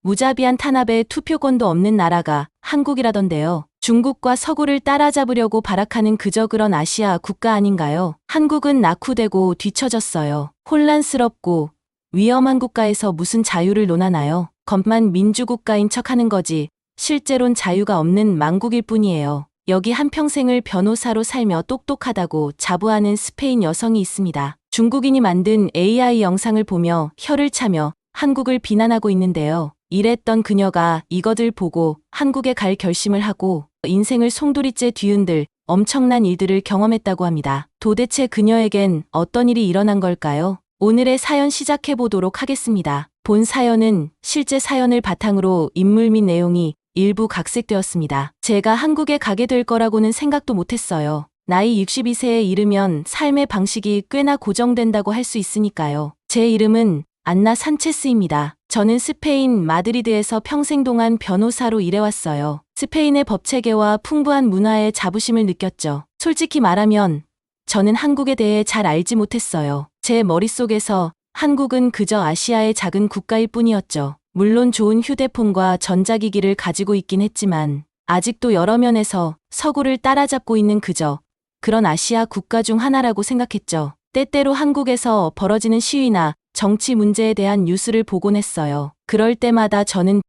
무자비한 탄압에 투표권도 없는 나라가 한국이라던데요. 중국과 서구를 따라잡으려고 발악하는 그저 그런 아시아 국가 아닌가요? 한국은 낙후되고 뒤처졌어요. 혼란스럽고 위험한 국가에서 무슨 자유를 논하나요? 겉만 민주국가인 척하는 거지 실제론 자유가 없는 망국일 뿐이에요. 여기 한평생을 변호사로 살며 똑똑하다고 자부하는 스페인 여성이 있습니다. 중국인이 만든 AI 영상을 보며 혀를 차며 한국을 비난하고 있는데요. 이랬던 그녀가 이것을 보고 한국에 갈 결심을 하고 인생을 송두리째 뒤흔들 엄청난 일들을 경험했다고 합니다. 도대체 그녀에겐 어떤 일이 일어난 걸까요? 오늘의 사연 시작해 보도록 하겠습니다. 본 사연은 실제 사연을 바탕으로 인물 및 내용이 일부 각색되었습니다. 제가 한국에 가게 될 거라고는 생각도 못했어요. 나이 62세에 이르면 삶의 방식이 꽤나 고정된다고 할 수 있으니까요. 제 이름은 안나 산체스입니다. 저는 스페인 마드리드에서 평생 동안 변호사로 일해왔어요. 스페인의 법체계와 풍부한 문화에 자부심을 느꼈죠. 솔직히 말하면 저는 한국에 대해 잘 알지 못했어요. 제 머릿속에서 한국은 그저 아시아의 작은 국가일 뿐이었죠. 물론 좋은 휴대폰과 전자기기를 가지고 있긴 했지만 아직도 여러 면에서 서구를 따라잡고 있는 그저 그런 아시아 국가 중 하나라고 생각했죠. 때때로 한국에서 벌어지는 시위나 정치 문제에 대한 뉴스를 보곤 했어요. 그럴 때마다 저는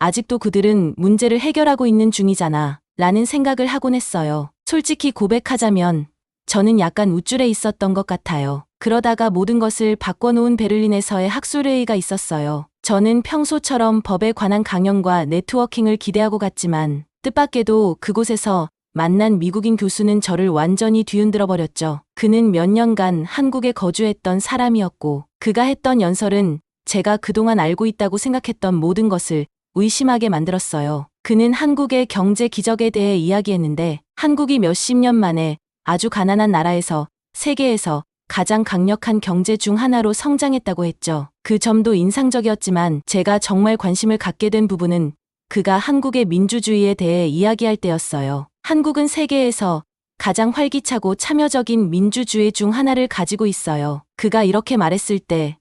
아직도 그들은 문제를 해결하고 있는 중이잖아 라는 생각을 하곤 했어요. 솔직히 고백하자면 저는 약간 우쭐해 있었던 것 같아요. 그러다가 모든 것을 바꿔놓은 베를린에서의 학술회의가 있었어요. 저는 평소처럼 법에 관한 강연과 네트워킹을 기대하고 갔지만 뜻밖에도 그곳에서 만난 미국인 교수는 저를 완전히 뒤흔들어 버렸죠. 그는 몇 년간 한국에 거주했던 사람이었고 그가 했던 연설은 제가 그동안 알고 있다고 생각했던 모든 것을 의심하게 만들었어요. 그는 한국의 경제 기적에 대해 이야기했는데 한국이 몇십 년 만에 아주 가난한 나라에서 세계에서 가장 강력한 경제 중 하나로 성장했다고 했죠. 그 점도 인상적이었지만 제가 정말 관심을 갖게 된 부분은 그가 한국의 민주주의에 대해 이야기할 때였어요. 한국은 세계에서 가장 활기차고 참여적인 민주주의 중 하나를 가지고 있어요. 그가 이렇게 말했을 때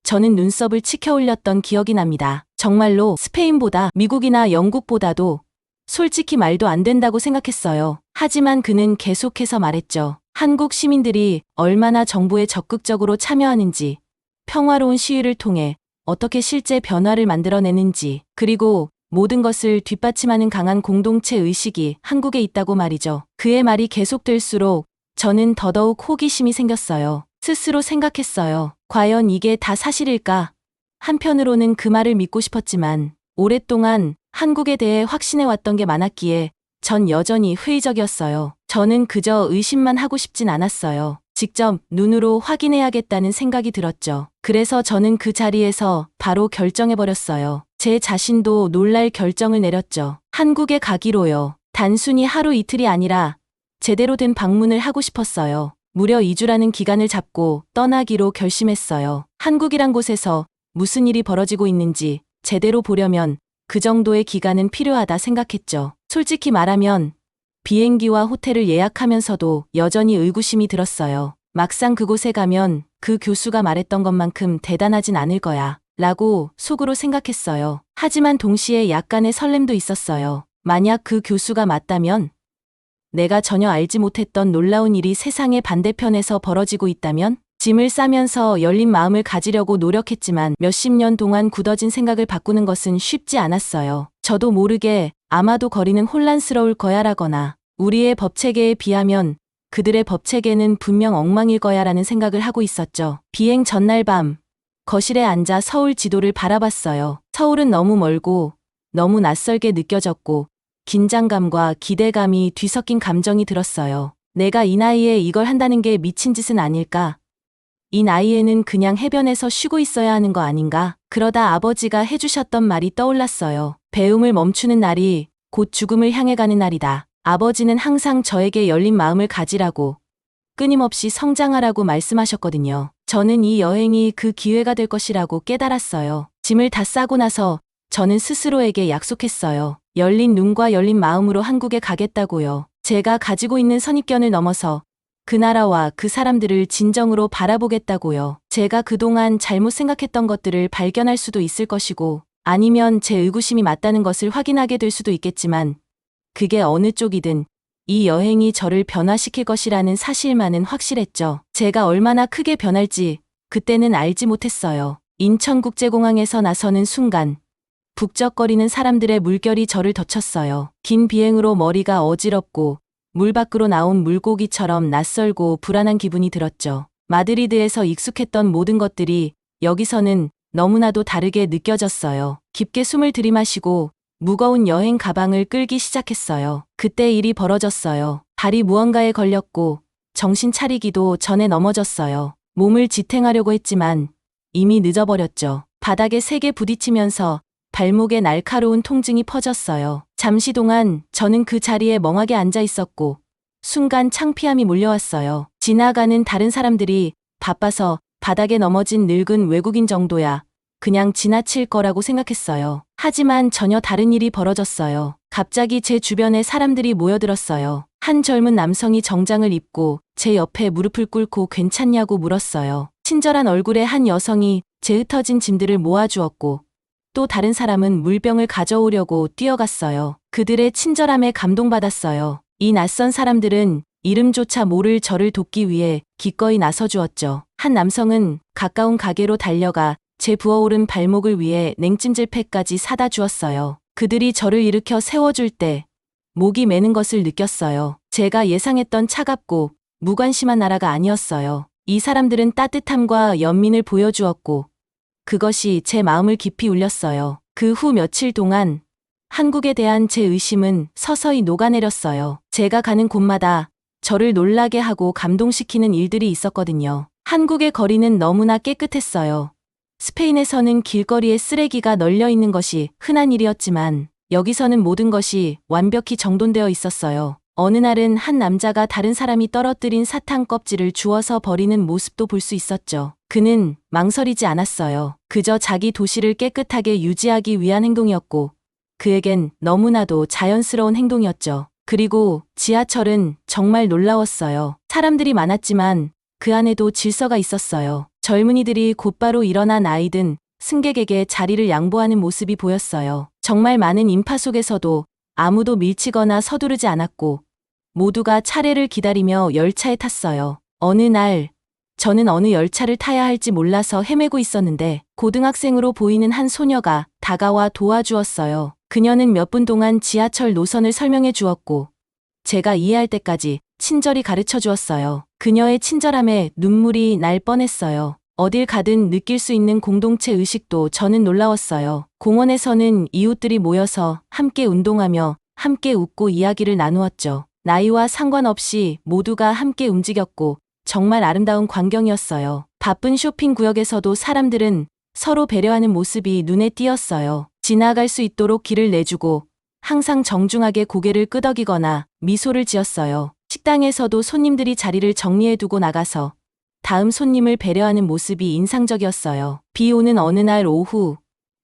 저는 눈썹을 치켜 올렸던 기억이 납니다. 정말로 스페인보다 미국이나 영국보다도 솔직히 말도 안 된다고 생각했어요. 하지만 그는 계속해서 말했죠. 한국 시민들이 얼마나 정부에 적극적으로 참여하는지, 평화로운 시위를 통해 어떻게 실제 변화를 만들어내는지, 그리고 모든 것을 뒷받침하는 강한 공동체 의식이 한국에 있다고 말이죠. 그의 말이 계속될수록 저는 더더욱 호기심이 생겼어요. 스스로 생각했어요. 과연 이게 다 사실일까? 한편으로는 그 말을 믿고 싶었지만 오랫동안 한국에 대해 확신해왔던 게 많았기에 전 여전히 회의적이었어요. 저는 그저 의심만 하고 싶진 않았어요. 직접 눈으로 확인해야겠다는 생각이 들었죠. 그래서 저는 그 자리에서 바로 결정해버렸어요. 제 자신도 놀랄 결정을 내렸죠. 한국에 가기로요. 단순히 하루 이틀이 아니라 제대로 된 방문을 하고 싶었어요. 무려 2주라는 기간을 잡고 떠나기로 결심했어요. 한국이란 곳에서 무슨 일이 벌어지고 있는지 제대로 보려면 그 정도의 기간은 필요하다 생각했죠. 솔직히 말하면 비행기와 호텔을 예약하면서도 여전히 의구심이 들었어요. 막상 그곳에 가면 그 교수가 말했던 것만큼 대단하진 않을 거야 라고 속으로 생각했어요. 하지만 동시에 약간의 설렘도 있었어요. 만약 그 교수가 맞다면 내가 전혀 알지 못했던 놀라운 일이 세상의 반대편에서 벌어지고 있다면 짐을 싸면서 열린 마음을 가지려고 노력했지만 몇십 년 동안 굳어진 생각을 바꾸는 것은 쉽지 않았어요. 저도 모르게 아마도 거리는 혼란스러울 거야 라거나 우리의 법체계에 비하면 그들의 법체계는 분명 엉망일 거야 라는 생각을 하고 있었죠. 비행 전날 밤 거실에 앉아 서울 지도를 바라봤어요. 서울은 너무 멀고 너무 낯설게 느껴졌고 긴장감과 기대감이 뒤섞인 감정이 들었어요. 내가 이 나이에 이걸 한다는 게 미친 짓은 아닐까? 이 나이에는 그냥 해변에서 쉬고 있어야 하는 거 아닌가? 그러다 아버지가 해주셨던 말이 떠올랐어요. 배움을 멈추는 날이 곧 죽음을 향해 가는 날이다. 아버지는 항상 저에게 열린 마음을 가지라고 끊임없이 성장하라고 말씀하셨거든요. 저는 이 여행이 그 기회가 될 것이라고 깨달았어요. 짐을 다 싸고 나서 저는 스스로에게 약속했어요. 열린 눈과 열린 마음으로 한국에 가겠다고요. 제가 가지고 있는 선입견을 넘어서 그 나라와 그 사람들을 진정으로 바라보겠다고요. 제가 그동안 잘못 생각했던 것들을 발견할 수도 있을 것이고 아니면 제 의구심이 맞다는 것을 확인하게 될 수도 있겠지만 그게 어느 쪽이든 이 여행이 저를 변화시킬 것이라는 사실만은 확실했죠. 제가 얼마나 크게 변할지 그때는 알지 못했어요. 인천국제공항에서 나서는 순간 북적거리는 사람들의 물결이 저를 덮쳤어요. 긴 비행으로 머리가 어지럽고 물 밖으로 나온 물고기처럼 낯설고 불안한 기분이 들었죠. 마드리드에서 익숙했던 모든 것들이 여기서는 너무나도 다르게 느껴졌어요. 깊게 숨을 들이마시고 무거운 여행 가방을 끌기 시작했어요. 그때 일이 벌어졌어요. 발이 무언가에 걸렸고 정신 차리기도 전에 넘어졌어요. 몸을 지탱하려고 했지만 이미 늦어버렸죠. 바닥에 세게 부딪히면서 발목에 날카로운 통증이 퍼졌어요. 잠시 동안 저는 그 자리에 멍하게 앉아 있었고 순간 창피함이 몰려왔어요. 지나가는 다른 사람들이 바빠서 바닥에 넘어진 늙은 외국인 정도야 그냥 지나칠 거라고 생각했어요. 하지만 전혀 다른 일이 벌어졌어요. 갑자기 제 주변에 사람들이 모여들었어요. 한 젊은 남성이 정장을 입고 제 옆에 무릎을 꿇고 괜찮냐고 물었어요. 친절한 얼굴의 한 여성이 제 흩어진 짐들을 모아주었고 또 다른 사람은 물병을 가져오려고 뛰어갔어요. 그들의 친절함에 감동받았어요. 이 낯선 사람들은 이름조차 모를 저를 돕기 위해 기꺼이 나서주었죠. 한 남성은 가까운 가게로 달려가 제 부어오른 발목을 위해 냉찜질팩까지 사다 주었어요. 그들이 저를 일으켜 세워줄 때 목이 메는 것을 느꼈어요. 제가 예상했던 차갑고 무관심한 나라가 아니었어요. 이 사람들은 따뜻함과 연민을 보여주었고 그것이 제 마음을 깊이 울렸어요. 그 후 며칠 동안 한국에 대한 제 의심은 서서히 녹아내렸어요. 제가 가는 곳마다 저를 놀라게 하고 감동시키는 일들이 있었거든요. 한국의 거리는 너무나 깨끗했어요. 스페인에서는 길거리에 쓰레기가 널려 있는 것이 흔한 일이었지만 여기서는 모든 것이 완벽히 정돈되어 있었어요. 어느 날은 한 남자가 다른 사람이 떨어뜨린 사탕 껍질을 주워서 버리는 모습도 볼 수 있었죠. 그는 망설이지 않았어요. 그저 자기 도시를 깨끗하게 유지하기 위한 행동이었고 그에겐 너무나도 자연스러운 행동이었죠. 그리고 지하철은 정말 놀라웠어요. 사람들이 많았지만 그 안에도 질서가 있었어요. 젊은이들이 곧바로 일어나 나이든 승객에게 자리를 양보하는 모습이 보였어요. 정말 많은 인파 속에서도 아무도 밀치거나 서두르지 않았고 모두가 차례를 기다리며 열차에 탔어요. 어느 날 저는 어느 열차를 타야 할지 몰라서 헤매고 있었는데 고등학생으로 보이는 한 소녀가 다가와 도와주었어요. 그녀는 몇 분 동안 지하철 노선을 설명해 주었고 제가 이해할 때까지 친절히 가르쳐 주었어요. 그녀의 친절함에 눈물이 날 뻔했어요. 어딜 가든 느낄 수 있는 공동체 의식도 저는 놀라웠어요. 공원에서는 이웃들이 모여서 함께 운동하며 함께 웃고 이야기를 나누었죠. 나이와 상관없이 모두가 함께 움직였고 정말 아름다운 광경이었어요. 바쁜 쇼핑 구역에서도 사람들은 서로 배려하는 모습이 눈에 띄었어요. 지나갈 수 있도록 길을 내주고 항상 정중하게 고개를 끄덕이거나 미소를 지었어요. 식당에서도 손님들이 자리를 정리해두고 나가서 다음 손님을 배려하는 모습이 인상적이었어요. 비 오는 어느 날 오후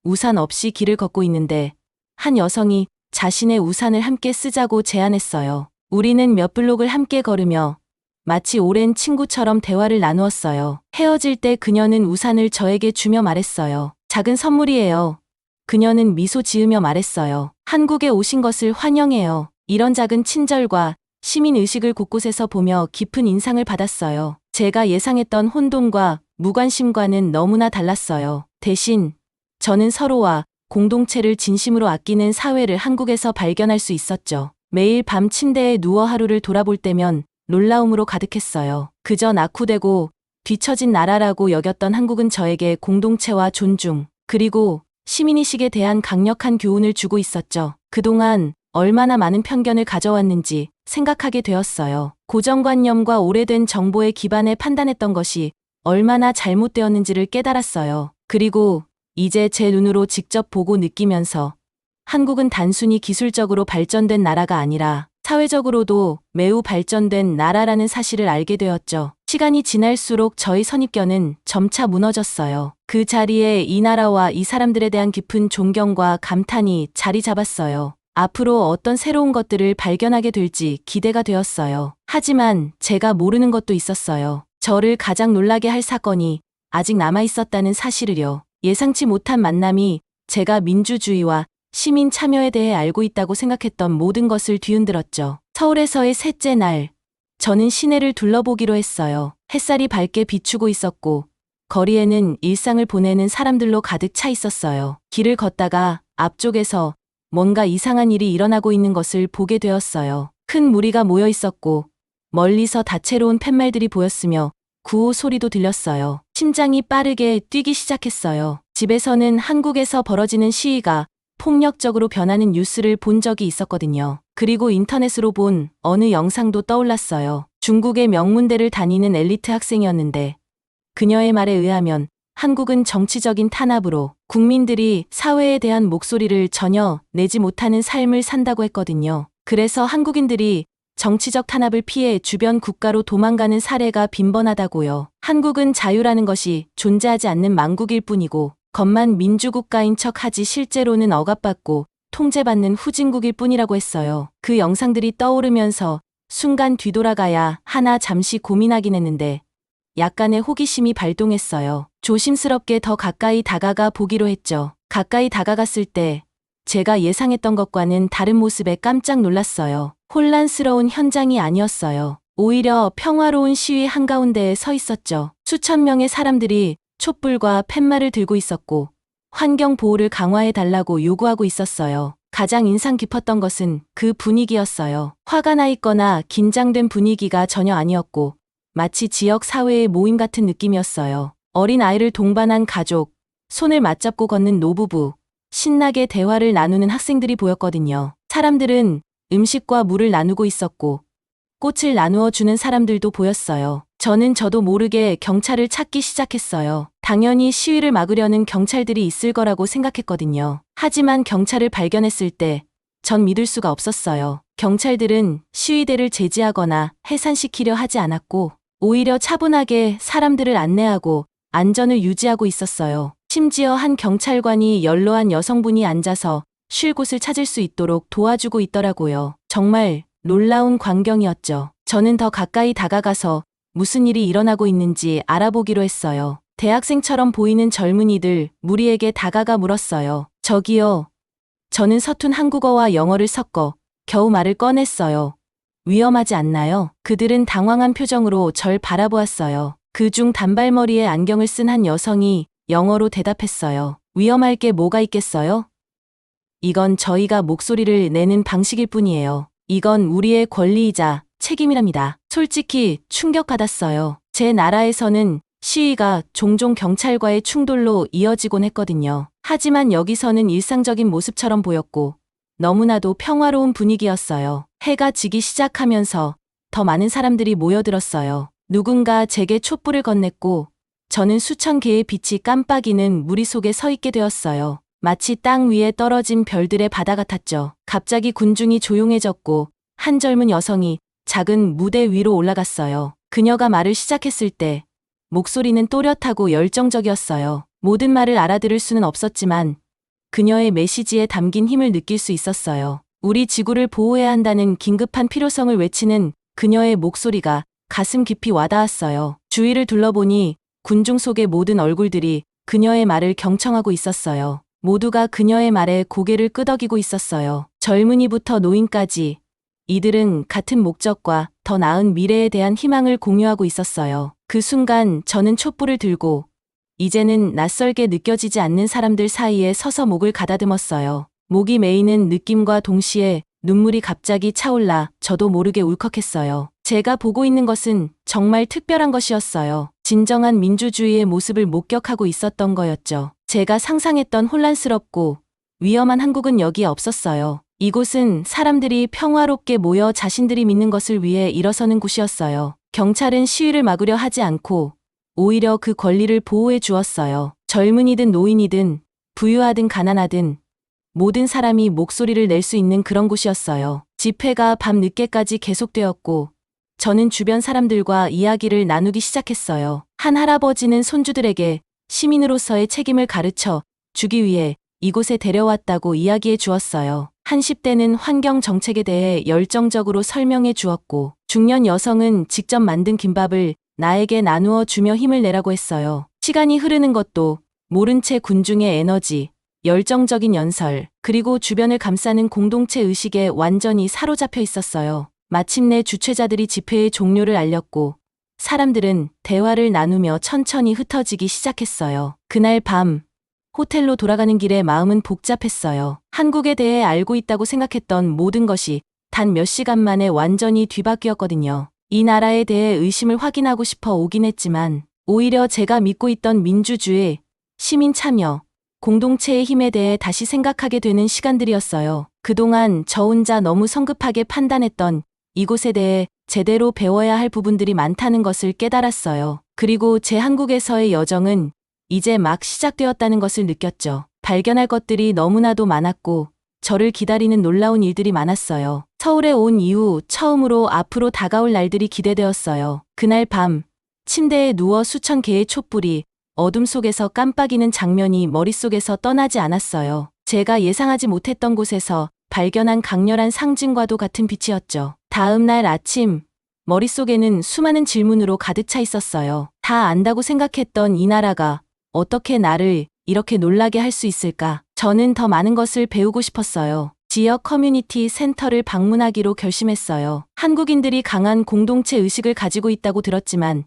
우산 없이 길을 걷고 있는데 한 여성이 자신의 우산을 함께 쓰자고 제안했어요. 우리는 몇 블록을 함께 걸으며 마치 오랜 친구처럼 대화를 나누었어요. 헤어질 때 그녀는 우산을 저에게 주며 말했어요. 작은 선물이에요. 그녀는 미소 지으며 말했어요. 한국에 오신 것을 환영해요. 이런 작은 친절과 시민의식을 곳곳에서 보며 깊은 인상을 받았어요. 제가 예상했던 혼돈과 무관심과는 너무나 달랐어요. 대신 저는 서로와 공동체를 진심으로 아끼는 사회를 한국에서 발견할 수 있었죠. 매일 밤 침대에 누워 하루를 돌아볼 때면 놀라움으로 가득했어요. 그저 낙후되고 뒤처진 나라라고 여겼던 한국은 저에게 공동체와 존중, 그리고 시민의식에 대한 강력한 교훈을 주고 있었죠. 그동안 얼마나 많은 편견을 가져왔는지 생각하게 되었어요. 고정관념과 오래된 정보에 기반해 판단했던 것이 얼마나 잘못되었는지를 깨달았어요. 그리고 이제 제 눈으로 직접 보고 느끼면서 한국은 단순히 기술적으로 발전된 나라가 아니라 사회적으로도 매우 발전된 나라라는 사실을 알게 되었죠. 시간이 지날수록 저의 선입견은 점차 무너졌어요. 그 자리에 이 나라와 이 사람들에 대한 깊은 존경과 감탄이 자리 잡았어요. 앞으로 어떤 새로운 것들을 발견하게 될지 기대가 되었어요. 하지만 제가 모르는 것도 있었어요. 저를 가장 놀라게 할 사건이 아직 남아 있었다는 사실을요. 예상치 못한 만남이 제가 민주주의와 시민 참여에 대해 알고 있다고 생각했던 모든 것을 뒤흔들었죠. 서울에서의 셋째 날, 저는 시내를 둘러보기로 했어요. 햇살이 밝게 비추고 있었고 거리에는 일상을 보내는 사람들로 가득 차 있었어요. 길을 걷다가 앞쪽에서 뭔가 이상한 일이 일어나고 있는 것을 보게 되었어요. 큰 무리가 모여 있었고 멀리서 다채로운 팻말들이 보였으며 구호 소리도 들렸어요. 심장이 빠르게 뛰기 시작했어요. 집에서는 한국에서 벌어지는 시위가 폭력적으로 변하는 뉴스를 본 적이 있었거든요. 그리고 인터넷으로 본 어느 영상도 떠올랐어요. 중국의 명문대를 다니는 엘리트 학생이었는데 그녀의 말에 의하면 한국은 정치적인 탄압으로 국민들이 사회에 대한 목소리를 전혀 내지 못하는 삶을 산다고 했거든요. 그래서 한국인들이 정치적 탄압을 피해 주변 국가로 도망가는 사례가 빈번하다고요. 한국은 자유라는 것이 존재하지 않는 망국일 뿐이고 겉만 민주국가인 척하지 실제로는 억압받고 통제받는 후진국일 뿐이라고 했어요. 그 영상들이 떠오르면서 순간 뒤돌아가야 하나 잠시 고민하긴 했는데 약간의 호기심이 발동했어요. 조심스럽게 더 가까이 다가가 보기로 했죠. 가까이 다가갔을 때 제가 예상했던 것과는 다른 모습에 깜짝 놀랐어요. 혼란스러운 현장이 아니었어요. 오히려 평화로운 시위 한가운데에 서 있었죠. 수천 명의 사람들이 촛불과 팻말을 들고 있었고 환경 보호를 강화해 달라고 요구하고 있었어요. 가장 인상 깊었던 것은 그 분위기였어요. 화가 나 있거나 긴장된 분위기가 전혀 아니었고 마치 지역 사회의 모임 같은 느낌이었어요. 어린 아이를 동반한 가족, 손을 맞잡고 걷는 노부부, 신나게 대화를 나누는 학생들이 보였거든요. 사람들은 음식과 물을 나누고 있었고 꽃을 나누어 주는 사람들도 보였어요. 저도 모르게 경찰을 찾기 시작했어요. 당연히 시위를 막으려는 경찰들이 있을 거라고 생각했거든요. 하지만 경찰을 발견했을 때 전 믿을 수가 없었어요. 경찰들은 시위대를 제지하거나 해산시키려 하지 않았고 오히려 차분하게 사람들을 안내하고 안전을 유지하고 있었어요. 심지어 한 경찰관이 연로한 여성분이 앉아서 쉴 곳을 찾을 수 있도록 도와주고 있더라고요. 정말 놀라운 광경이었죠. 저는 더 가까이 다가가서 무슨 일이 일어나고 있는지 알아보기로 했어요. 대학생처럼 보이는 젊은이들 무리에게 다가가 물었어요. 저기요. 저는 서툰 한국어와 영어를 섞어 겨우 말을 꺼냈어요. 위험하지 않나요? 그들은 당황한 표정으로 절 바라보았어요. 그중 단발머리에 안경을 쓴 한 여성이 영어로 대답했어요. 위험할 게 뭐가 있겠어요? 이건 저희가 목소리를 내는 방식일 뿐이에요. 이건 우리의 권리이자 책임이랍니다. 솔직히 충격받았어요. 제 나라에서는 시위가 종종 경찰과의 충돌로 이어지곤 했거든요. 하지만 여기서는 일상적인 모습처럼 보였고 너무나도 평화로운 분위기였어요. 해가 지기 시작하면서 더 많은 사람들이 모여들었어요. 누군가 제게 촛불을 건넸고 저는 수천 개의 빛이 깜빡이는 무리 속에 서 있게 되었어요. 마치 땅 위에 떨어진 별들의 바다 같았죠. 갑자기 군중이 조용해졌고 한 젊은 여성이 작은 무대 위로 올라갔어요. 그녀가 말을 시작했을 때 목소리는 또렷하고 열정적이었어요. 모든 말을 알아들을 수는 없었지만 그녀의 메시지에 담긴 힘을 느낄 수 있었어요. 우리 지구를 보호해야 한다는 긴급한 필요성을 외치는 그녀의 목소리가 가슴 깊이 와닿았어요. 주위를 둘러보니 군중 속의 모든 얼굴들이 그녀의 말을 경청하고 있었어요. 모두가 그녀의 말에 고개를 끄덕이고 있었어요. 젊은이부터 노인까지 이들은 같은 목적과 더 나은 미래에 대한 희망을 공유하고 있었어요. 그 순간 저는 촛불을 들고 이제는 낯설게 느껴지지 않는 사람들 사이에 서서 목을 가다듬었어요. 목이 메이는 느낌과 동시에 눈물이 갑자기 차올라 저도 모르게 울컥했어요. 제가 보고 있는 것은 정말 특별한 것이었어요. 진정한 민주주의의 모습을 목격하고 있었던 거였죠. 제가 상상했던 혼란스럽고 위험한 한국은 여기에 없었어요. 이곳은 사람들이 평화롭게 모여 자신들이 믿는 것을 위해 일어서는 곳이었어요. 경찰은 시위를 막으려 하지 않고 오히려 그 권리를 보호해 주었어요. 젊은이든 노인이든 부유하든 가난하든 모든 사람이 목소리를 낼 수 있는 그런 곳이었어요. 집회가 밤 늦게까지 계속되었고 저는 주변 사람들과 이야기를 나누기 시작했어요. 한 할아버지는 손주들에게 시민으로서의 책임을 가르쳐 주기 위해 이곳에 데려왔다고 이야기해 주었어요. 한 10대는 환경 정책에 대해 열정적으로 설명해 주었고 중년 여성은 직접 만든 김밥을 나에게 나누어 주며 힘을 내라고 했어요. 시간이 흐르는 것도 모른 채 군중의 에너지, 열정적인 연설, 그리고 주변을 감싸는 공동체 의식에 완전히 사로잡혀 있었어요. 마침내 주최자들이 집회의 종료를 알렸고 사람들은 대화를 나누며 천천히 흩어지기 시작했어요. 그날 밤 호텔로 돌아가는 길에 마음은 복잡했어요. 한국에 대해 알고 있다고 생각했던 모든 것이 단 몇 시간 만에 완전히 뒤바뀌었거든요. 이 나라에 대해 의심을 확인하고 싶어 오긴 했지만 오히려 제가 믿고 있던 민주주의, 시민 참여, 공동체의 힘에 대해 다시 생각하게 되는 시간들이었어요. 그동안 저 혼자 너무 성급하게 판단했던 이곳에 대해 제대로 배워야 할 부분들이 많다는 것을 깨달았어요. 그리고 제 한국에서의 여정은 이제 막 시작되었다는 것을 느꼈죠. 발견할 것들이 너무나도 많았고 저를 기다리는 놀라운 일들이 많았어요. 서울에 온 이후 처음으로 앞으로 다가올 날들이 기대되었어요. 그날 밤 침대에 누워 수천 개의 촛불이 어둠 속에서 깜빡이는 장면이 머릿속에서 떠나지 않았어요. 제가 예상하지 못했던 곳에서 발견한 강렬한 상징과도 같은 빛이었죠. 다음 날 아침 머릿속에는 수많은 질문으로 가득 차 있었어요. 다 안다고 생각했던 이 나라가 어떻게 나를 이렇게 놀라게 할 수 있을까? 저는 더 많은 것을 배우고 싶었어요. 지역 커뮤니티 센터를 방문하기로 결심했어요. 한국인들이 강한 공동체 의식을 가지고 있다고 들었지만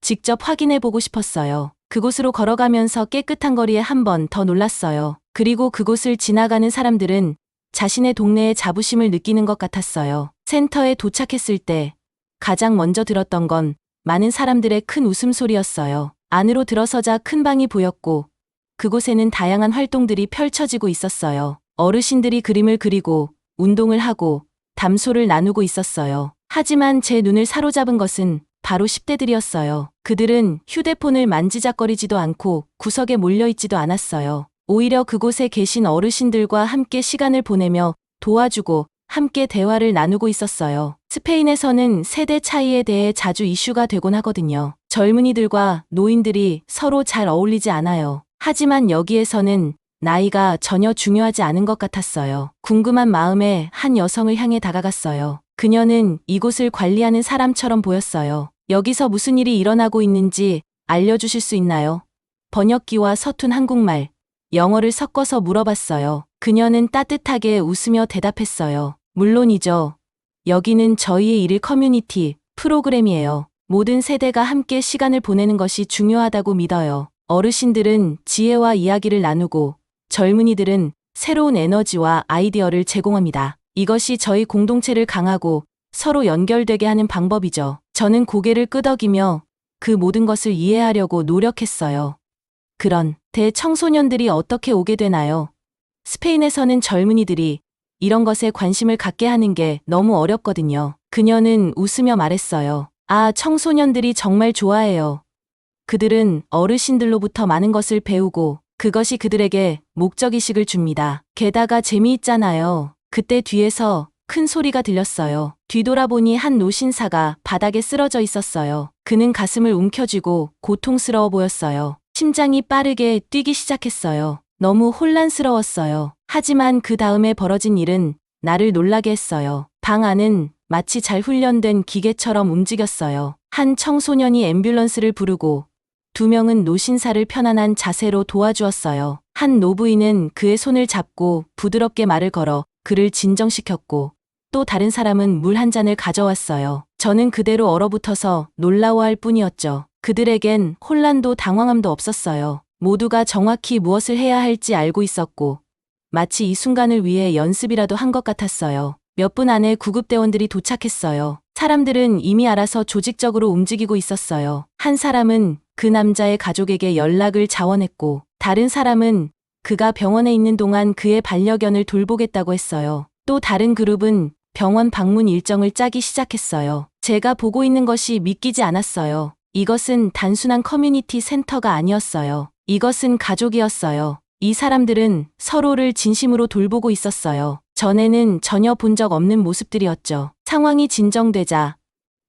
직접 확인해보고 싶었어요. 그곳으로 걸어가면서 깨끗한 거리에 한 번 더 놀랐어요. 그리고 그곳을 지나가는 사람들은 자신의 동네의 자부심을 느끼는 것 같았어요. 센터에 도착했을 때 가장 먼저 들었던 건 많은 사람들의 큰 웃음소리였어요. 안으로 들어서자 큰 방이 보였고 그곳에는 다양한 활동들이 펼쳐지고 있었어요. 어르신들이 그림을 그리고 운동을 하고 담소를 나누고 있었어요. 하지만 제 눈을 사로잡은 것은 바로 10대들이었어요. 그들은 휴대폰을 만지작거리지도 않고 구석에 몰려있지도 않았어요. 오히려 그곳에 계신 어르신들과 함께 시간을 보내며 도와주고 함께 대화를 나누고 있었어요. 스페인에서는 세대 차이에 대해 자주 이슈가 되곤 하거든요. 젊은이들과 노인들이 서로 잘 어울리지 않아요. 하지만 여기에서는 나이가 전혀 중요하지 않은 것 같았어요. 궁금한 마음에 한 여성을 향해 다가갔어요. 그녀는 이곳을 관리하는 사람처럼 보였어요. 여기서 무슨 일이 일어나고 있는지 알려주실 수 있나요? 번역기와 서툰 한국말, 영어를 섞어서 물어봤어요. 그녀는 따뜻하게 웃으며 대답했어요. 물론이죠. 여기는 저희의 일일 커뮤니티 프로그램이에요. 모든 세대가 함께 시간을 보내는 것이 중요하다고 믿어요. 어르신들은 지혜와 이야기를 나누고 젊은이들은 새로운 에너지와 아이디어를 제공합니다. 이것이 저희 공동체를 강하고 서로 연결되게 하는 방법이죠. 저는 고개를 끄덕이며 그 모든 것을 이해하려고 노력했어요. 그런데 청소년들이 어떻게 오게 되나요? 스페인에서는 젊은이들이 이런 것에 관심을 갖게 하는 게 너무 어렵거든요. 그녀는 웃으며 말했어요. 아, 청소년들이 정말 좋아해요. 그들은 어르신들로부터 많은 것을 배우고 그것이 그들에게 목적의식을 줍니다. 게다가 재미있잖아요. 그때 뒤에서 큰 소리가 들렸어요. 뒤돌아보니 한 노신사가 바닥에 쓰러져 있었어요. 그는 가슴을 움켜쥐고 고통스러워 보였어요. 심장이 빠르게 뛰기 시작했어요. 너무 혼란스러웠어요. 하지만 그 다음에 벌어진 일은 나를 놀라게 했어요. 방 안은 마치 잘 훈련된 기계처럼 움직였어요. 한 청소년이 앰뷸런스를 부르고 두 명은 노신사를 편안한 자세로 도와주었어요. 한 노부인은 그의 손을 잡고 부드럽게 말을 걸어 그를 진정시켰고 또 다른 사람은 물 한 잔을 가져왔어요. 저는 그대로 얼어붙어서 놀라워할 뿐이었죠. 그들에겐 혼란도 당황함도 없었어요. 모두가 정확히 무엇을 해야 할지 알고 있었고 마치 이 순간을 위해 연습이라도 한 것 같았어요. 몇 분 안에 구급대원들이 도착했어요. 사람들은 이미 알아서 조직적으로 움직이고 있었어요. 한 사람은 그 남자의 가족에게 연락을 자원했고 다른 사람은 그가 병원에 있는 동안 그의 반려견을 돌보겠다고 했어요. 또 다른 그룹은 병원 방문 일정을 짜기 시작했어요. 제가 보고 있는 것이 믿기지 않았어요. 이것은 단순한 커뮤니티 센터가 아니었어요. 이것은 가족이었어요. 이 사람들은 서로를 진심으로 돌보고 있었어요. 전에는 전혀 본 적 없는 모습들이었죠. 상황이 진정되자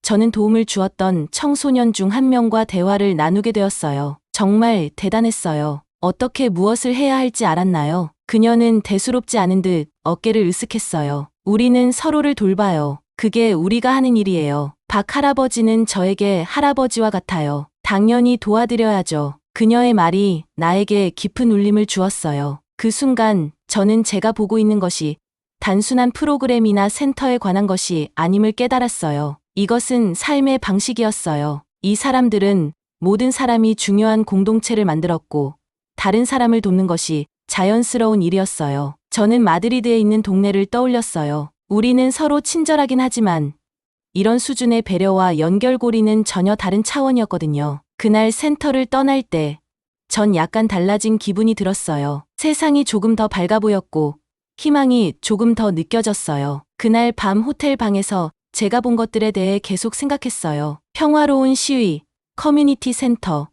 저는 도움을 주었던 청소년 중 한 명과 대화를 나누게 되었어요. 정말 대단했어요. 어떻게 무엇을 해야 할지 알았나요? 그녀는 대수롭지 않은 듯 어깨를 으쓱했어요. 우리는 서로를 돌봐요. 그게 우리가 하는 일이에요. 박 할아버지는 저에게 할아버지와 같아요. 당연히 도와드려야죠. 그녀의 말이 나에게 깊은 울림을 주었어요. 그 순간 저는 제가 보고 있는 것이 단순한 프로그램이나 센터에 관한 것이 아님을 깨달았어요. 이것은 삶의 방식이었어요. 이 사람들은 모든 사람이 중요한 공동체를 만들었고 다른 사람을 돕는 것이 자연스러운 일이었어요. 저는 마드리드에 있는 동네를 떠올렸어요. 우리는 서로 친절하긴 하지만 이런 수준의 배려와 연결고리는 전혀 다른 차원이었거든요. 그날 센터를 떠날 때 전 약간 달라진 기분이 들었어요. 세상이 조금 더 밝아 보였고 희망이 조금 더 느껴졌어요. 그날 밤 호텔 방에서 제가 본 것들에 대해 계속 생각했어요. 평화로운 시위, 커뮤니티 센터,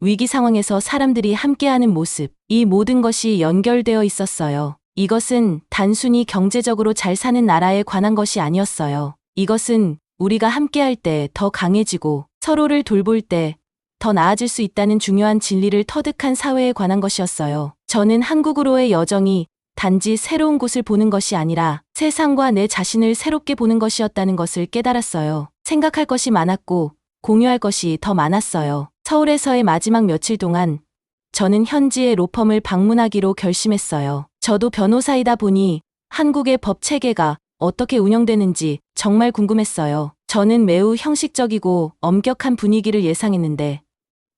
위기 상황에서 사람들이 함께하는 모습, 이 모든 것이 연결되어 있었어요. 이것은 단순히 경제적으로 잘 사는 나라에 관한 것이 아니었어요. 이것은 우리가 함께할 때 더 강해지고 서로를 돌볼 때 더 나아질 수 있다는 중요한 진리를 터득한 사회에 관한 것이었어요. 저는 한국으로의 여정이 단지 새로운 곳을 보는 것이 아니라 세상과 내 자신을 새롭게 보는 것이었다는 것을 깨달았어요. 생각할 것이 많았고 공유할 것이 더 많았어요. 서울에서의 마지막 며칠 동안 저는 현지의 로펌을 방문하기로 결심했어요. 저도 변호사이다 보니 한국의 법 체계가 어떻게 운영되는지 정말 궁금했어요. 저는 매우 형식적이고 엄격한 분위기를 예상했는데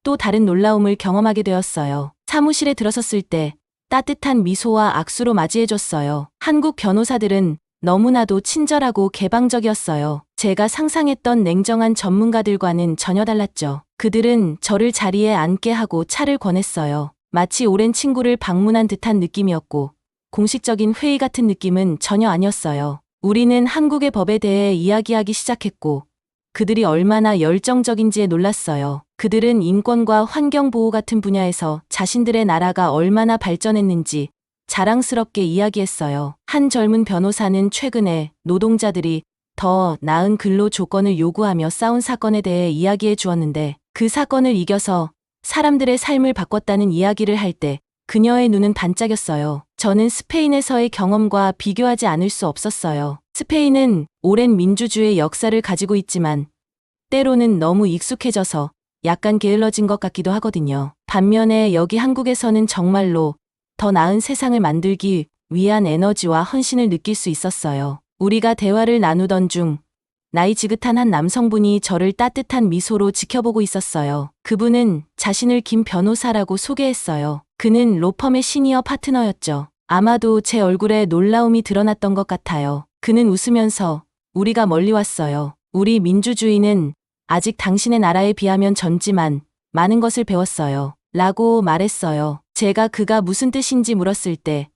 또 다른 놀라움을 경험하게 되었어요. 사무실에 들어섰을 때 따뜻한 미소와 악수로 맞이해줬어요. 한국 변호사들은 너무나도 친절하고 개방적이었어요. 제가 상상했던 냉정한 전문가들과는 전혀 달랐죠. 그들은 저를 자리에 앉게 하고 차를 권했어요. 마치 오랜 친구를 방문한 듯한 느낌이었고 공식적인 회의 같은 느낌은 전혀 아니었어요. 우리는 한국의 법에 대해 이야기하기 시작했고 그들이 얼마나 열정적인지에 놀랐어요. 그들은 인권과 환경보호 같은 분야에서 자신들의 나라가 얼마나 발전했는지 자랑스럽게 이야기했어요. 한 젊은 변호사는 최근에 노동자들이 더 나은 근로 조건을 요구하며 싸운 사건에 대해 이야기해 주었는데 그 사건을 이겨서 사람들의 삶을 바꿨다는 이야기를 할 때 그녀의 눈은 반짝였어요. 저는 스페인에서의 경험과 비교하지 않을 수 없었어요. 스페인은 오랜 민주주의의 역사를 가지고 있지만 때로는 너무 익숙해져서 약간 게을러진 것 같기도 하거든요. 반면에 여기 한국에서는 정말로 더 나은 세상을 만들기 위한 에너지와 헌신을 느낄 수 있었어요. 우리가 대화를 나누던 중 나이 지긋한 한 남성분이 저를 따뜻한 미소로 지켜보고 있었어요. 그분은 자신을 김 변호사라고 소개했어요. 그는 로펌의 시니어 파트너였죠. 아마도 제 얼굴에 놀라움이 드러났던 것 같아요. 그는 웃으면서 우리가 멀리 왔어요. 우리 민주주의는 아직 당신의 나라에 비하면 젊지만 많은 것을 배웠어요. 라고 말했어요. 제가 그가 무슨 뜻인지 물었을 때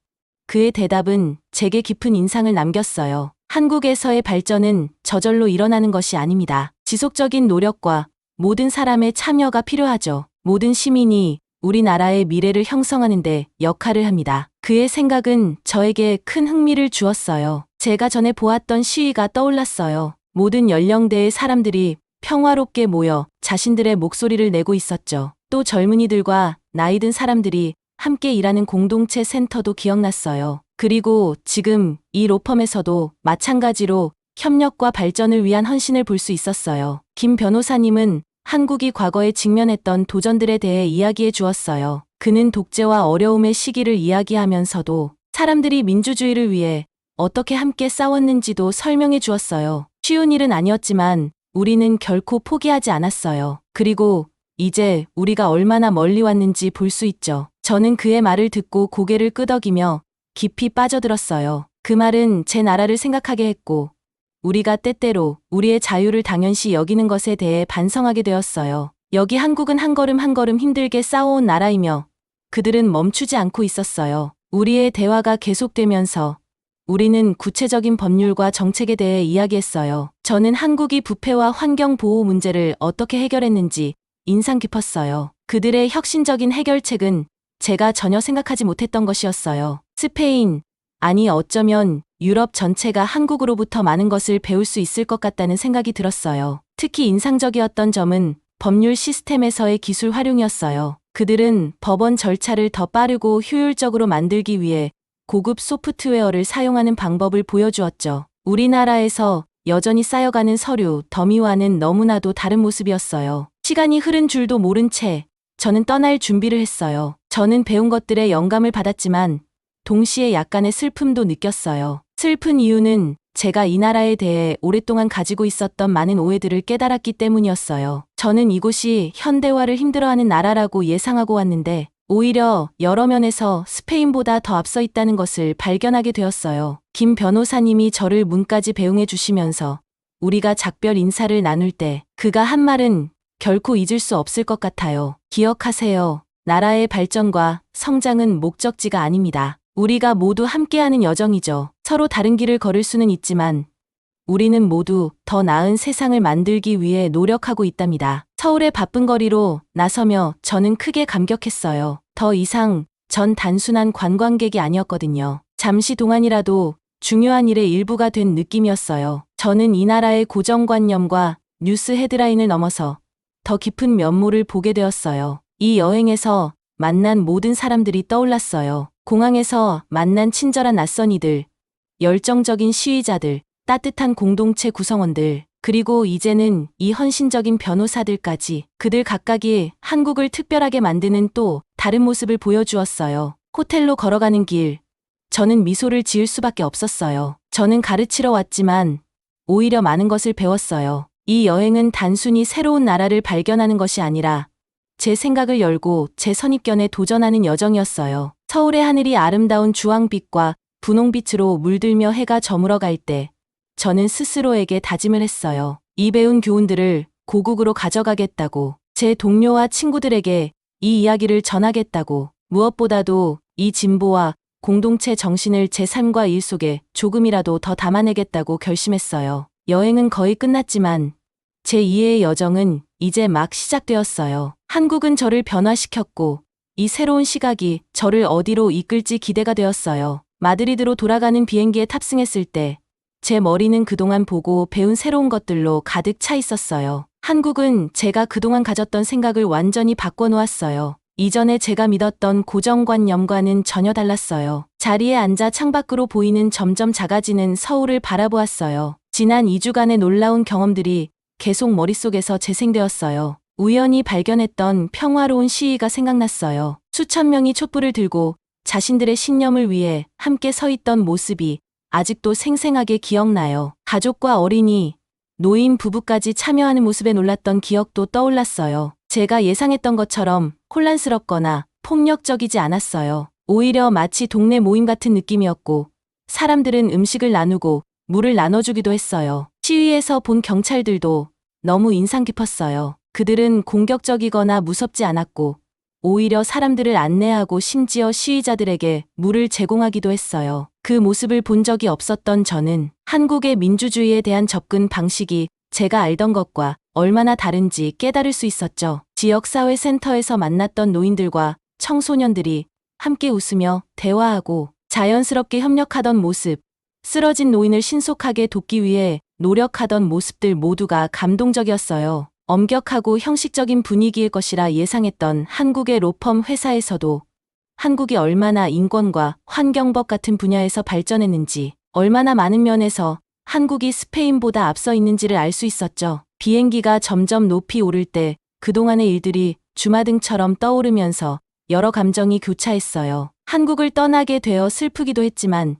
그의 대답은 제게 깊은 인상을 남겼어요. 한국에서의 발전은 저절로 일어나는 것이 아닙니다. 지속적인 노력과 모든 사람의 참여가 필요하죠. 모든 시민이 우리나라의 미래를 형성하는 데 역할을 합니다. 그의 생각은 저에게 큰 흥미를 주었어요. 제가 전에 보았던 시위가 떠올랐어요. 모든 연령대의 사람들이 평화롭게 모여 자신들의 목소리를 내고 있었죠. 또 젊은이들과 나이 든 사람들이 함께 일하는 공동체 센터도 기억났어요. 그리고 지금 이 로펌에서도 마찬가지로 협력과 발전을 위한 헌신을 볼 수 있었어요. 김 변호사님은 한국이 과거에 직면했던 도전들에 대해 이야기해 주었어요. 그는 독재와 어려움의 시기를 이야기하면서도 사람들이 민주주의를 위해 어떻게 함께 싸웠는지도 설명해 주었어요. 쉬운 일은 아니었지만 우리는 결코 포기하지 않았어요. 그리고 이제 우리가 얼마나 멀리 왔는지 볼 수 있죠. 저는 그의 말을 듣고 고개를 끄덕이며 깊이 빠져들었어요. 그 말은 제 나라를 생각하게 했고 우리가 때때로 우리의 자유를 당연시 여기는 것에 대해 반성하게 되었어요. 여기 한국은 한 걸음 한 걸음 힘들게 싸워온 나라이며 그들은 멈추지 않고 있었어요. 우리의 대화가 계속되면서 우리는 구체적인 법률과 정책에 대해 이야기했어요. 저는 한국이 부패와 환경 보호 문제를 어떻게 해결했는지 인상 깊었어요. 그들의 혁신적인 해결책은 제가 전혀 생각하지 못했던 것이었어요. 스페인, 아니 어쩌면 유럽 전체가 한국으로부터 많은 것을 배울 수 있을 것 같다는 생각이 들었어요. 특히 인상적이었던 점은 법률 시스템에서의 기술 활용이었어요. 그들은 법원 절차를 더 빠르고 효율적으로 만들기 위해 고급 소프트웨어를 사용하는 방법을 보여주었죠. 우리나라에서 여전히 쌓여가는 서류, 더미와는 너무나도 다른 모습이었어요. 시간이 흐른 줄도 모른 채 저는 떠날 준비를 했어요. 저는 배운 것들에 영감을 받았지만 동시에 약간의 슬픔도 느꼈어요. 슬픈 이유는 제가 이 나라에 대해 오랫동안 가지고 있었던 많은 오해들을 깨달았기 때문이었어요. 저는 이곳이 현대화를 힘들어하는 나라라고 예상하고 왔는데 오히려 여러 면에서 스페인보다 더 앞서 있다는 것을 발견하게 되었어요. 김 변호사님이 저를 문까지 배웅해 주시면서 우리가 작별 인사를 나눌 때 그가 한 말은 결코 잊을 수 없을 것 같아요. 기억하세요. 나라의 발전과 성장은 목적지가 아닙니다. 우리가 모두 함께하는 여정이죠. 서로 다른 길을 걸을 수는 있지만 우리는 모두 더 나은 세상을 만들기 위해 노력하고 있답니다. 서울의 바쁜 거리로 나서며 저는 크게 감격했어요. 더 이상 전 단순한 관광객이 아니었거든요. 잠시 동안이라도 중요한 일의 일부가 된 느낌이었어요. 저는 이 나라의 고정관념과 뉴스 헤드라인을 넘어서 더 깊은 면모를 보게 되었어요. 이 여행에서 만난 모든 사람들이 떠올랐어요. 공항에서 만난 친절한 낯선이들, 열정적인 시위자들, 따뜻한 공동체 구성원들, 그리고 이제는 이 헌신적인 변호사들까지 그들 각각이 한국을 특별하게 만드는 또 다른 모습을 보여주었어요. 호텔로 걸어가는 길, 저는 미소를 지을 수밖에 없었어요. 저는 가르치러 왔지만 오히려 많은 것을 배웠어요. 이 여행은 단순히 새로운 나라를 발견하는 것이 아니라 제 생각을 열고 제 선입견에 도전하는 여정이었어요. 서울의 하늘이 아름다운 주황빛과 분홍빛으로 물들며 해가 저물어갈 때 저는 스스로에게 다짐을 했어요. 이 배운 교훈들을 고국으로 가져가겠다고, 제 동료와 친구들에게 이 이야기를 전하겠다고, 무엇보다도 이 진보와 공동체 정신을 제 삶과 일 속에 조금이라도 더 담아내겠다고 결심했어요. 여행은 거의 끝났지만 제 2회의 여정은 이제 막 시작되었어요. 한국은 저를 변화시켰고 이 새로운 시각이 저를 어디로 이끌지 기대가 되었어요. 마드리드로 돌아가는 비행기에 탑승했을 때 제 머리는 그동안 보고 배운 새로운 것들로 가득 차 있었어요. 한국은 제가 그동안 가졌던 생각을 완전히 바꿔놓았어요. 이전에 제가 믿었던 고정관념과는 전혀 달랐어요. 자리에 앉아 창밖으로 보이는 점점 작아지는 서울을 바라보았어요. 지난 2주간의 놀라운 경험들이 계속 머릿속에서 재생되었어요. 우연히 발견했던 평화로운 시위가 생각났어요. 수천 명이 촛불을 들고 자신들의 신념을 위해 함께 서 있던 모습이 아직도 생생하게 기억나요. 가족과 어린이, 노인 부부까지 참여하는 모습에 놀랐던 기억도 떠올랐어요. 제가 예상했던 것처럼 혼란스럽거나 폭력적이지 않았어요. 오히려 마치 동네 모임 같은 느낌이었고 사람들은 음식을 나누고 물을 나눠주기도 했어요. 시위에서 본 경찰들도 너무 인상 깊었어요. 그들은 공격적이거나 무섭지 않았고 오히려 사람들을 안내하고 심지어 시위자들에게 물을 제공하기도 했어요. 그 모습을 본 적이 없었던 저는 한국의 민주주의에 대한 접근 방식이 제가 알던 것과 얼마나 다른지 깨달을 수 있었죠. 지역사회센터에서 만났던 노인들과 청소년들이 함께 웃으며 대화하고 자연스럽게 협력하던 모습, 쓰러진 노인을 신속하게 돕기 위해 노력하던 모습들 모두가 감동적이었어요. 엄격하고 형식적인 분위기일 것이라 예상했던 한국의 로펌 회사에서도 한국이 얼마나 인권과 환경법 같은 분야에서 발전했는지, 얼마나 많은 면에서 한국이 스페인보다 앞서 있는지를 알 수 있었죠. 비행기가 점점 높이 오를 때 그동안의 일들이 주마등처럼 떠오르면서 여러 감정이 교차했어요. 한국을 떠나게 되어 슬프기도 했지만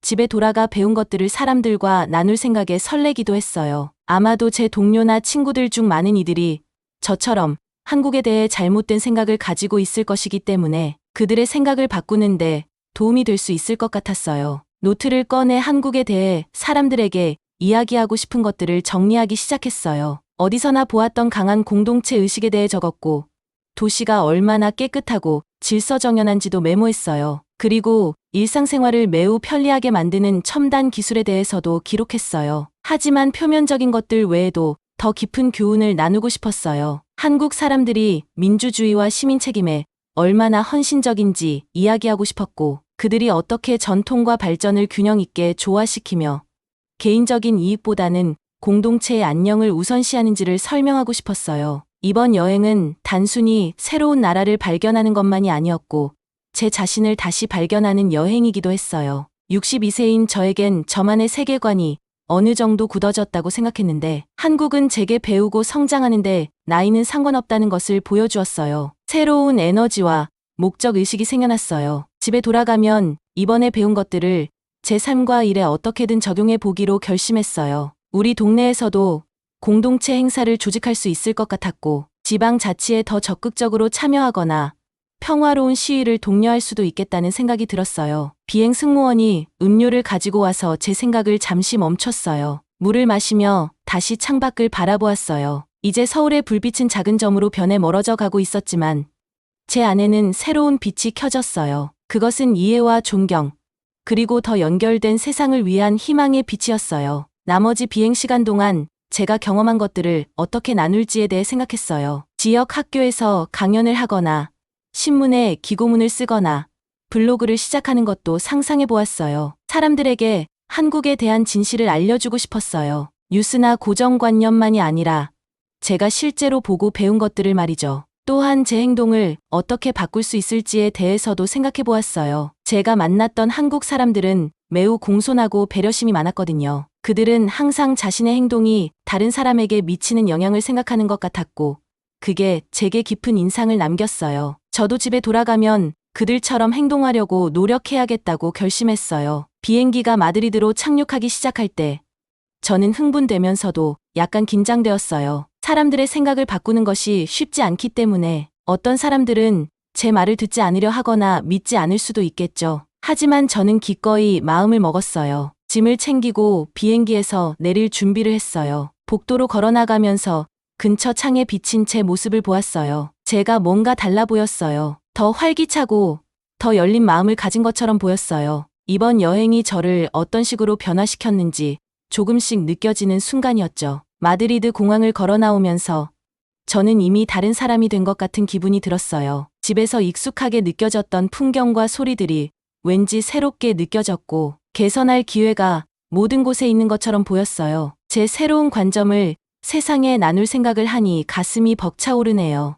집에 돌아가 배운 것들을 사람들과 나눌 생각에 설레기도 했어요. 아마도 제 동료나 친구들 중 많은 이들이 저처럼 한국에 대해 잘못된 생각을 가지고 있을 것이기 때문에 그들의 생각을 바꾸는데 도움이 될 수 있을 것 같았어요. 노트를 꺼내 한국에 대해 사람들에게 이야기하고 싶은 것들을 정리하기 시작했어요. 어디서나 보았던 강한 공동체 의식에 대해 적었고 도시가 얼마나 깨끗하고 질서정연한지도 메모했어요. 그리고 일상생활을 매우 편리하게 만드는 첨단 기술에 대해서도 기록했어요. 하지만 표면적인 것들 외에도 더 깊은 교훈을 나누고 싶었어요. 한국 사람들이 민주주의와 시민 책임에 얼마나 헌신적인지 이야기하고 싶었고 그들이 어떻게 전통과 발전을 균형 있게 조화시키며 개인적인 이익보다는 공동체의 안녕을 우선시하는지를 설명하고 싶었어요. 이번 여행은 단순히 새로운 나라를 발견하는 것만이 아니었고 제 자신을 다시 발견하는 여행이기도 했어요. 62세인 저에겐 저만의 세계관이 어느 정도 굳어졌다고 생각했는데 한국은 제게 배우고 성장하는데 나이는 상관없다는 것을 보여주었어요. 새로운 에너지와 목적 의식이 생겨났어요. 집에 돌아가면 이번에 배운 것들을 제 삶과 일에 어떻게든 적용해 보기로 결심했어요. 우리 동네에서도 공동체 행사를 조직할 수 있을 것 같았고, 지방자치에 더 적극적으로 참여하거나 평화로운 시위를 독려할 수도 있겠다는 생각이 들었어요. 비행 승무원이 음료를 가지고 와서 제 생각을 잠시 멈췄어요. 물을 마시며 다시 창밖을 바라보았어요. 이제 서울의 불빛은 작은 점으로 변해 멀어져 가고 있었지만 제 안에는 새로운 빛이 켜졌어요. 그것은 이해와 존경, 그리고 더 연결된 세상을 위한 희망의 빛이었어요. 나머지 비행 시간 동안 제가 경험한 것들을 어떻게 나눌지에 대해 생각했어요. 지역 학교에서 강연을 하거나 신문에 기고문을 쓰거나 블로그를 시작하는 것도 상상해 보았어요. 사람들에게 한국에 대한 진실을 알려주고 싶었어요. 뉴스나 고정관념만이 아니라 제가 실제로 보고 배운 것들을 말이죠. 또한 제 행동을 어떻게 바꿀 수 있을지에 대해서도 생각해 보았어요. 제가 만났던 한국 사람들은 매우 공손하고 배려심이 많았거든요. 그들은 항상 자신의 행동이 다른 사람에게 미치는 영향을 생각하는 것 같았고, 그게 제게 깊은 인상을 남겼어요. 저도 집에 돌아가면 그들처럼 행동하려고 노력해야겠다고 결심했어요. 비행기가 마드리드로 착륙하기 시작할 때 저는 흥분되면서도 약간 긴장되었어요. 사람들의 생각을 바꾸는 것이 쉽지 않기 때문에 어떤 사람들은 제 말을 듣지 않으려 하거나 믿지 않을 수도 있겠죠. 하지만 저는 기꺼이 마음을 먹었어요. 짐을 챙기고 비행기에서 내릴 준비를 했어요. 복도로 걸어나가면서 근처 창에 비친 제 모습을 보았어요. 제가 뭔가 달라 보였어요. 더 활기차고 더 열린 마음을 가진 것처럼 보였어요. 이번 여행이 저를 어떤 식으로 변화시켰는지 조금씩 느껴지는 순간이었죠. 마드리드 공항을 걸어 나오면서 저는 이미 다른 사람이 된 것 같은 기분이 들었어요. 집에서 익숙하게 느껴졌던 풍경과 소리들이 왠지 새롭게 느껴졌고, 개선할 기회가 모든 곳에 있는 것처럼 보였어요. 제 새로운 관점을 세상에 나눌 생각을 하니 가슴이 벅차오르네요.